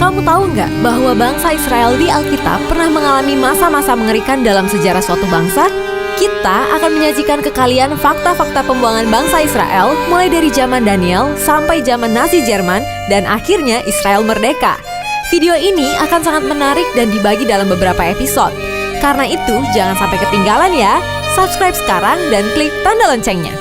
Kamu tahu nggak bahwa bangsa Israel di Alkitab pernah mengalami masa-masa mengerikan dalam sejarah suatu bangsa? Kita akan menyajikan ke kalian fakta-fakta pembuangan bangsa Israel mulai dari zaman Daniel sampai zaman Nazi Jerman dan akhirnya Israel merdeka. Video ini akan sangat menarik dan dibagi dalam beberapa episode. Karena itu, jangan sampai ketinggalan ya. Subscribe sekarang dan klik tanda loncengnya.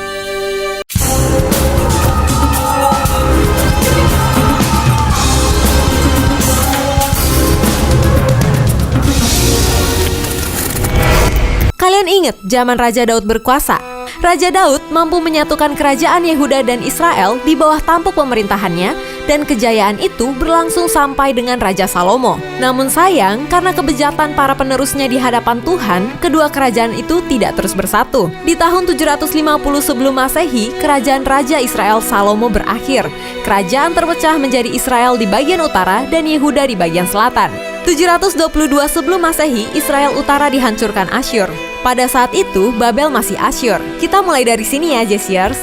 Kalian ingat zaman Raja Daud berkuasa? Raja Daud mampu menyatukan kerajaan Yehuda dan Israel di bawah tampuk pemerintahannya, dan kejayaan itu berlangsung sampai dengan Raja Salomo. Namun sayang, karena kebejatan para penerusnya di hadapan Tuhan, kedua kerajaan itu tidak terus bersatu. Di tahun 750 sebelum Masehi, kerajaan Raja Israel Salomo berakhir. Kerajaan terpecah menjadi Israel di bagian utara dan Yehuda di bagian selatan. 722 sebelum Masehi, Israel utara dihancurkan Asyur. Pada saat itu, Babel masih Asyur. Kita mulai dari sini ya, Jesiers.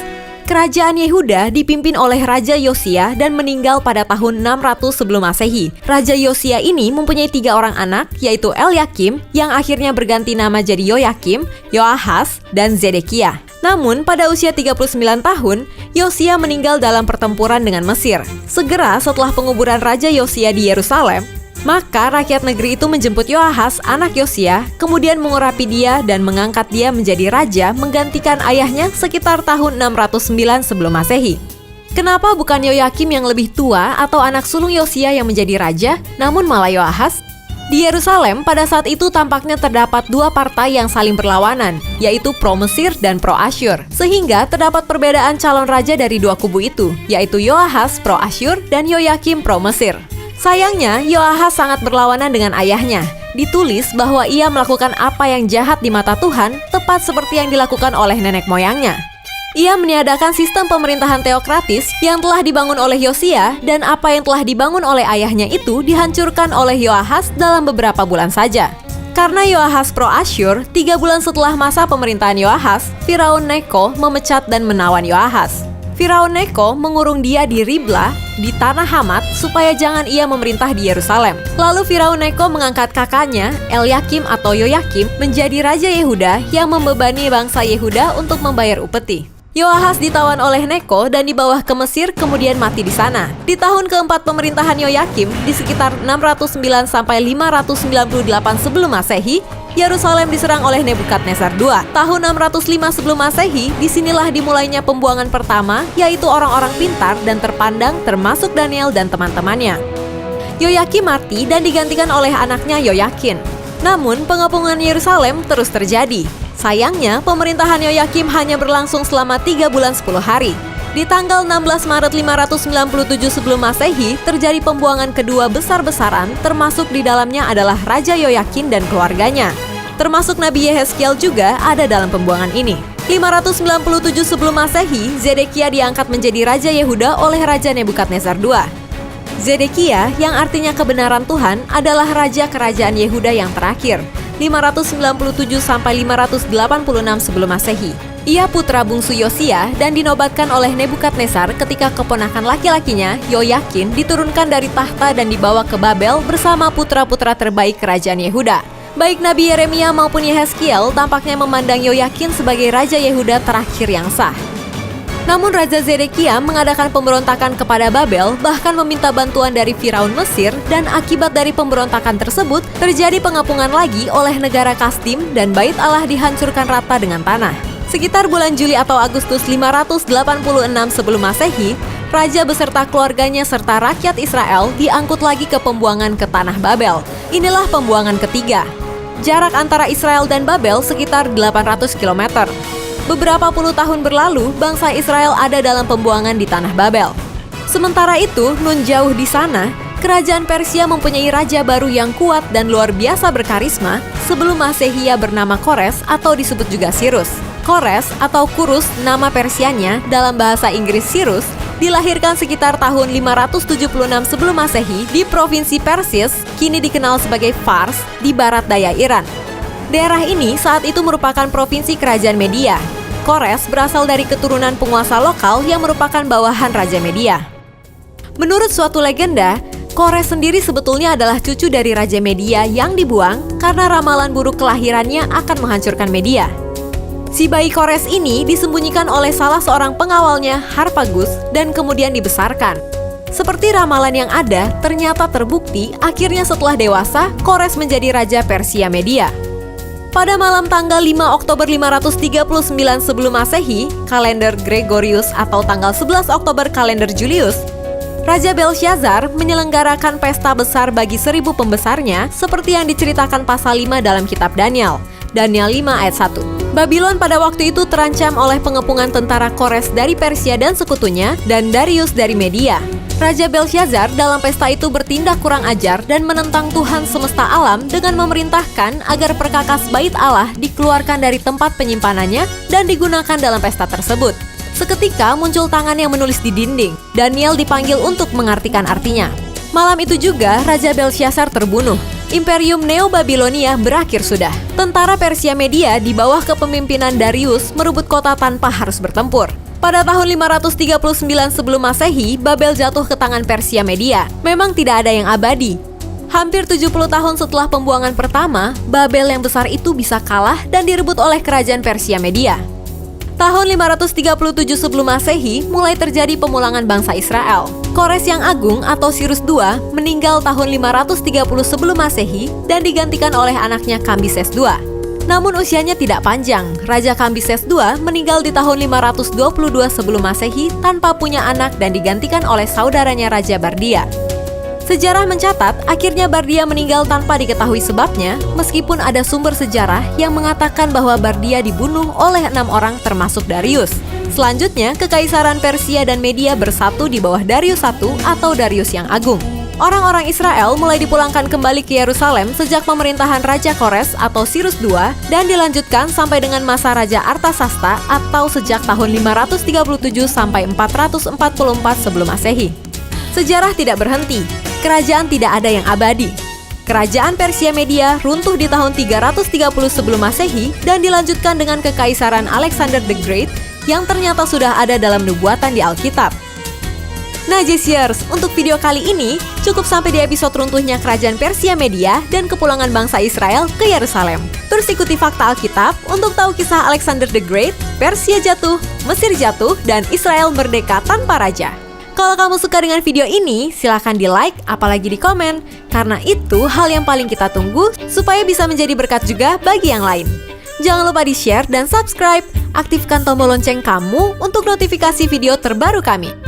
Kerajaan Yehuda dipimpin oleh Raja Yosia dan meninggal pada tahun 600 sebelum Masehi. Raja Yosia ini mempunyai 3 orang anak, yaitu Elyakim, yang akhirnya berganti nama jadi Yoyakim, Yoahas, dan Zedekiah. Namun, pada usia 39 tahun, Yosia meninggal dalam pertempuran dengan Mesir. Segera setelah penguburan Raja Yosia di Yerusalem, maka rakyat negeri itu menjemput Yoahas, anak Yosia, kemudian mengurapi dia dan mengangkat dia menjadi raja menggantikan ayahnya sekitar tahun 609 sebelum Masehi. Kenapa bukan Yoyakim yang lebih tua atau anak sulung Yosia yang menjadi raja, namun malah Yoahas? Di Yerusalem pada saat itu tampaknya terdapat 2 partai yang saling berlawanan, yaitu pro-Mesir dan pro-Asyur. Sehingga terdapat perbedaan calon raja dari 2 kubu itu, yaitu Yoahas pro-Asyur dan Yoyakim pro-Mesir. Sayangnya, Yoahas sangat berlawanan dengan ayahnya. Ditulis bahwa ia melakukan apa yang jahat di mata Tuhan, tepat seperti yang dilakukan oleh nenek moyangnya. Ia meniadakan sistem pemerintahan teokratis yang telah dibangun oleh Yosia, dan apa yang telah dibangun oleh ayahnya itu dihancurkan oleh Yoahas dalam beberapa bulan saja. Karena Yoahas pro-Asyur, 3 bulan setelah masa pemerintahan Yoahas, Firaun Neko memecat dan menawan Yoahas. Firaun Neko mengurung dia di Riblah, di tanah Hamat, supaya jangan ia memerintah di Yerusalem. Lalu Firaun Neko mengangkat kakaknya, Elyakim atau Yoyakim, menjadi Raja Yehuda yang membebani bangsa Yehuda untuk membayar upeti. Yoahas ditawan oleh Neko dan dibawa ke Mesir, kemudian mati di sana. Di tahun keempat pemerintahan Yoyakim, di sekitar 609 sampai 598 sebelum Masehi, Yerusalem diserang oleh Nebukadnezar II. Tahun 605 sebelum Masehi, disinilah dimulainya pembuangan pertama, yaitu orang-orang pintar dan terpandang termasuk Daniel dan teman-temannya. Yoyakim mati dan digantikan oleh anaknya Yoyakin. Namun, pengepungan Yerusalem terus terjadi. Sayangnya, pemerintahan Yoyakim hanya berlangsung selama 3 bulan 10 hari. Di tanggal 16 Maret 597 sebelum Masehi, terjadi pembuangan kedua besar-besaran, termasuk di dalamnya adalah Raja Yoyakin dan keluarganya. Termasuk Nabi Yehezkiel juga ada dalam pembuangan ini. 597 sebelum Masehi, Zedekiah diangkat menjadi Raja Yehuda oleh Raja Nebukadnezar II. Zedekiah, yang artinya kebenaran Tuhan, adalah Raja Kerajaan Yehuda yang terakhir, 597 sampai 586 sebelum Masehi. Ia putra bungsu Yosia dan dinobatkan oleh Nebukadnezar ketika keponakan laki-lakinya, Yoyakin, diturunkan dari tahta dan dibawa ke Babel bersama putra-putra terbaik kerajaan Yehuda. Baik Nabi Yeremia maupun Yehezkiel tampaknya memandang Yoyakin sebagai Raja Yehuda terakhir yang sah. Namun Raja Zedekiah mengadakan pemberontakan kepada Babel, bahkan meminta bantuan dari Firaun Mesir, dan akibat dari pemberontakan tersebut, terjadi pengepungan lagi oleh negara Kasdim dan Bait Allah dihancurkan rata dengan tanah. Sekitar bulan Juli atau Agustus 586 sebelum Masehi, Raja beserta keluarganya serta rakyat Israel diangkut lagi ke pembuangan ke tanah Babel. Inilah pembuangan ketiga. Jarak antara Israel dan Babel sekitar 800 km. Beberapa puluh tahun berlalu, bangsa Israel ada dalam pembuangan di tanah Babel. Sementara itu, nun jauh di sana, kerajaan Persia mempunyai raja baru yang kuat dan luar biasa berkarisma sebelum Masehi bernama Kores atau disebut juga Cyrus. Kores atau Kurus, nama Persianya, dalam bahasa Inggris Cyrus, dilahirkan sekitar tahun 576 sebelum Masehi di provinsi Persis, kini dikenal sebagai Fars, di barat daya Iran. Daerah ini saat itu merupakan provinsi kerajaan Media. Kores berasal dari keturunan penguasa lokal yang merupakan bawahan Raja Media. Menurut suatu legenda, Kores sendiri sebetulnya adalah cucu dari Raja Media yang dibuang karena ramalan buruk kelahirannya akan menghancurkan Media. Si bayi Kores ini disembunyikan oleh salah seorang pengawalnya, Harpagus, dan kemudian dibesarkan. Seperti ramalan yang ada, ternyata terbukti akhirnya setelah dewasa, Kores menjadi Raja Persia Media. Pada malam tanggal 5 Oktober 539 sebelum Masehi, kalender Gregorius atau tanggal 11 Oktober kalender Julius, Raja Belshazzar menyelenggarakan pesta besar bagi 1000 pembesarnya seperti yang diceritakan pasal 5 dalam kitab Daniel. Daniel 5 ayat 1. Babylon pada waktu itu terancam oleh pengepungan tentara Kores dari Persia dan sekutunya dan Darius dari Media. Raja Belshazzar dalam pesta itu bertindak kurang ajar dan menentang Tuhan semesta alam dengan memerintahkan agar perkakas bait Allah dikeluarkan dari tempat penyimpanannya dan digunakan dalam pesta tersebut. Seketika muncul tangan yang menulis di dinding. Daniel dipanggil untuk mengartikan artinya. Malam itu juga Raja Belshazzar terbunuh. Imperium Neo-Babilonia berakhir sudah. Tentara Persia Media di bawah kepemimpinan Darius merebut kota tanpa harus bertempur. Pada tahun 539 sebelum Masehi, Babel jatuh ke tangan Persia Media. Memang tidak ada yang abadi. Hampir 70 tahun setelah pembuangan pertama, Babel yang besar itu bisa kalah dan direbut oleh kerajaan Persia Media. Tahun 537 sebelum Masehi mulai terjadi pemulangan bangsa Israel. Kores yang agung atau Sirus II meninggal tahun 530 sebelum Masehi dan digantikan oleh anaknya Kambises II. Namun usianya tidak panjang. Raja Kambises II meninggal di tahun 522 sebelum Masehi tanpa punya anak dan digantikan oleh saudaranya Raja Bardia. Sejarah mencatat, akhirnya Bardia meninggal tanpa diketahui sebabnya, meskipun ada sumber sejarah yang mengatakan bahwa Bardia dibunuh oleh 6 orang termasuk Darius. Selanjutnya, Kekaisaran Persia dan Media bersatu di bawah Darius I atau Darius yang Agung. Orang-orang Israel mulai dipulangkan kembali ke Yerusalem sejak pemerintahan Raja Kores atau Sirus II dan dilanjutkan sampai dengan masa Raja Artasasta atau sejak tahun 537 sampai 444 sebelum Masehi. Sejarah tidak berhenti. Kerajaan tidak ada yang abadi. Kerajaan Persia Media runtuh di tahun 330 sebelum Masehi dan dilanjutkan dengan Kekaisaran Alexander the Great yang ternyata sudah ada dalam nubuatan di Alkitab. Nah Jesiers, untuk video kali ini cukup sampai di episode runtuhnya Kerajaan Persia Media dan kepulangan bangsa Israel ke Yerusalem. Terus ikuti fakta Alkitab untuk tahu kisah Alexander the Great, Persia jatuh, Mesir jatuh, dan Israel merdeka tanpa raja. Kalau kamu suka dengan video ini, silahkan di-like, apalagi di komen. Karena itu hal yang paling kita tunggu supaya bisa menjadi berkat juga bagi yang lain. Jangan lupa di-share dan subscribe. Aktifkan tombol lonceng kamu untuk notifikasi video terbaru kami.